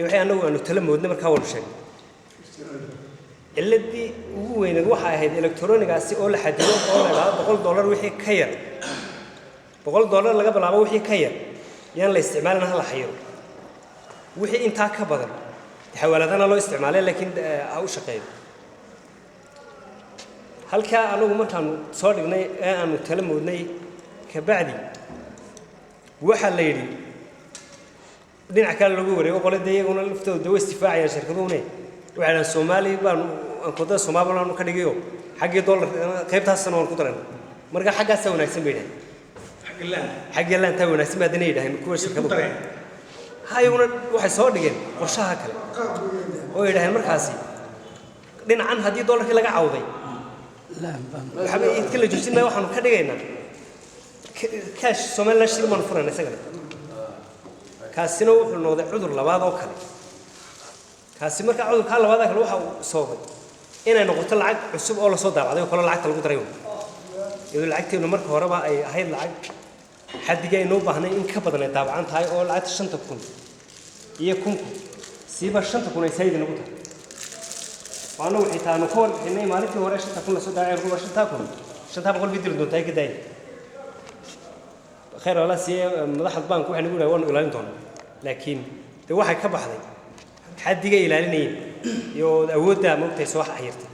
waxay anagu tala moodnay markaa wada sheegay ciladii ugu weyneed waxa ahayd elektroonigaasi oo la xadido oo la yiraahdo $100 wixii ka yar $100 laga bilaabo wixii ka yar yaan la isticmaalin hal xayiro wixii inta ka badan xawaaladana loo isticmaalay laakiin ha u shaqeeyo halka anagu markaan soo dhignay ee aanu tala moodnay ka bacdi waxa la yiri dhinaca kale lagu wareego qolada iyaguna laftooda way istifaaciya shirkaduhuna waxaan Soomaali baan qodada Soomaaliland ka dhigayo xaqii dollar qaybtaasna waan ku daran marka xaqaas wanaagsan beeyay xaqii laan taa wanaagsan ma danay dhahay kuwa shirkadu hayuna waxay soo dhigeen qorshaha kale oo yiraahdeen markaasi dhinacan hadii dollarkii laga cawday waxa ay kala joojin waxaan ka dhigaynaa cash Soomaaliland shil man furan isaga kaasina wuxuu noqday cudur labaad oo kale kaasi marka cudurka labaad kale waxa uu soobay inay noqoto lacag cusub oo la soo daabacday oo kala lacagta lagu daray iyadoo lacagteenu marka horeba ay ahayd lacag xadiga inoo baahnay in ka badan ay daabacan tahay oo lacagta 5,000 iyo 1,000 siiba 5,000 ay sayid nagu tahay waana wixii taanu ka warbixinay maalintii hore 5,000 la soo daacay ruuba 5,000 bidil doontaa ka daay خير ولا سي مدح البنك waxaan ugu dhaawaan ilaalin doona laakiin waxay ka baxday xadiga ilaalinay iyo awoodda moogtay soo xayirtay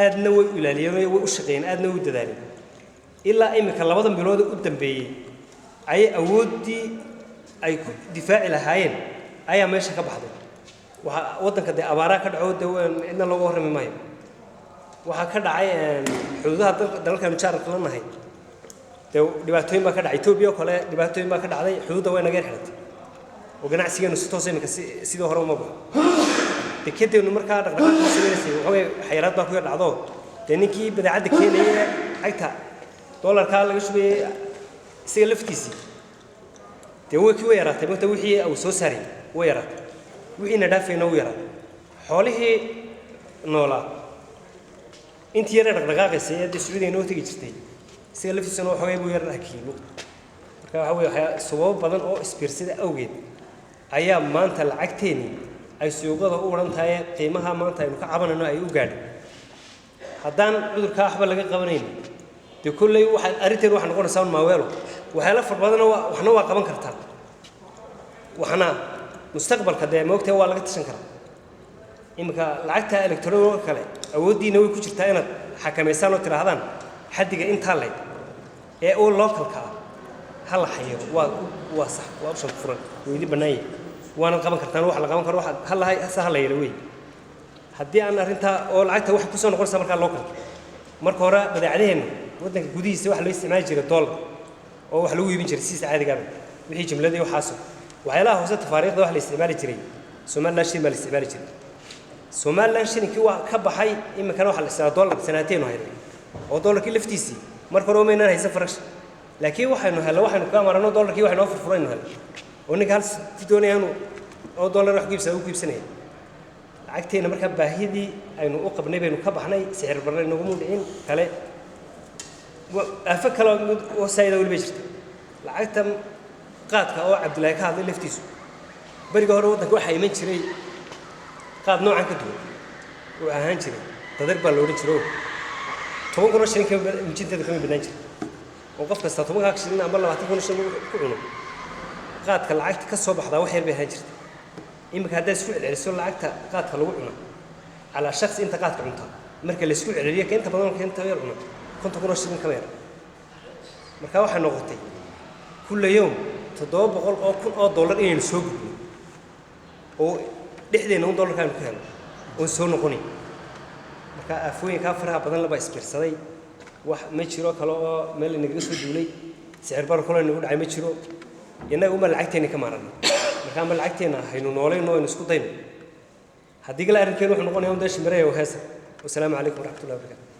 aadna way ilaaliyeen way u shaqeeyeen aadna way dadaaleen ilaa imika labadan bilood u dambeeyay ay awoodii ay ku difaaci lahaayeen ayaa meesha ka baxday waxa wadanka abaara ka dhaco cidna looga hormay maayo waxa ka dhacay xuduudaha dalka mujaarka la nahay dhibaatooyin baa ka dhacay Itoobiya kale dhibaatooyin baa ka dhacday xuduudda way naga xirtay oo ganacsigeenu si toos ah sidoo hore uma baxo dekedeenu markaa dhaqdhaqaaq sameeyay waxay xayiraad baa ku dhacdo ninkii badeecada keenaya ayta dollarka laga shubay isaga laftiisi way ku yaraatay marka wixii uu soo saaray way yaraatay wixii nadafayna way yaraatay xoolihii noola intii yara dhaqdhaqaaqayay ee Suudiga inoo tagi jirtay si laftiisana waxa way buu yar hakiimo marka waxa way sabab badan oo isbiirsada awgeed ayaa maanta lacagteeni ay suuqada u waran tahay qiimaha maanta ay ka cabanayno ay u gaadhay haddaan cudurka waxba laga qabanayn de kullay waxa arinteen waxa noqonaysaa maaweelo waxa la farbadan waxna waa qaban kartaa waxna mustaqbalka de moogtay waa laga tashan karaa imika lacagta elektarooniga kale awoodiina way ku jirtaa inaad xakameysaan oo tiraahdaan xadiga inta leey ee oo localka hal xayo waa sax waa option furan weeydi banaay waana qaban kartaan wax la qaban karo wax hal hay sax la yeelay hadii aan arinta oo lacagta wax ku soo noqonaysa marka local marka hore badeecadaheena wadanka gudihiisa wax loo isticmaali jiray dollar oo wax lagu iibin jiray si caadiga ah wixii jumladii waxaas waxyaalaha hoose tafaariiqda wax la isticmaali jiray Soomaaliland shil ma la isticmaali jiray Soomaaliland shilkii waa ka baxay imikana wax la isticmaalo dollar sanateen oo hayay oo dollarkii laftiisii marka hore meena haysan farash laakiin waxaynu ka marano dollarkii waxaynu furfurayno oo ninka hal si doonayaan oo dollar wax ku iibsanay lacagteena marka baahidii aynu u qabnay baynu ka baxnay sicir barre nagu mudicin kale afakala oo sayda wali jirta lacagta qaadka oo Cabdullaahi ka hadlay laftiisu bariga hore wadanka waxa iman jiray qaad noocan ka duwan oo ahaan jiray dadar baa loo jiray 10 kun shilin ka mijinteeda kama badnaan jiray oo qof kasta 10 ka shilin ama 20 kun shilin ku cuno qaadka lacagta ka soo baxda wax yar bay ahaan jirtay imika hadda isku celiso lacagta qaadka lagu cuno ala shakhs inta qaadka cunta marka la isku celiyo inta badan inta yar cuno 50 kun shilin ka yar marka waxa noqotay kullu yawm 700 oo kun oo dollar inaynu soo gudbino oo dhexdeena dollar kan ku helo oo soo noqonay marka afooyinka faraha badan laba isbiirsaday wax ma jiro kale oo meel inaga soo duulay sicir bar kale inagu dhacay ma jiro inaga uma lacagteena ka maarano marka ma lacagteena haynu nooleeyno in isku dayno haddii la arrinkeenu wuxuu noqonayaa in dash mareeyo heesa wassalaamu calaykum waraxmatullaahi wabarakaatuh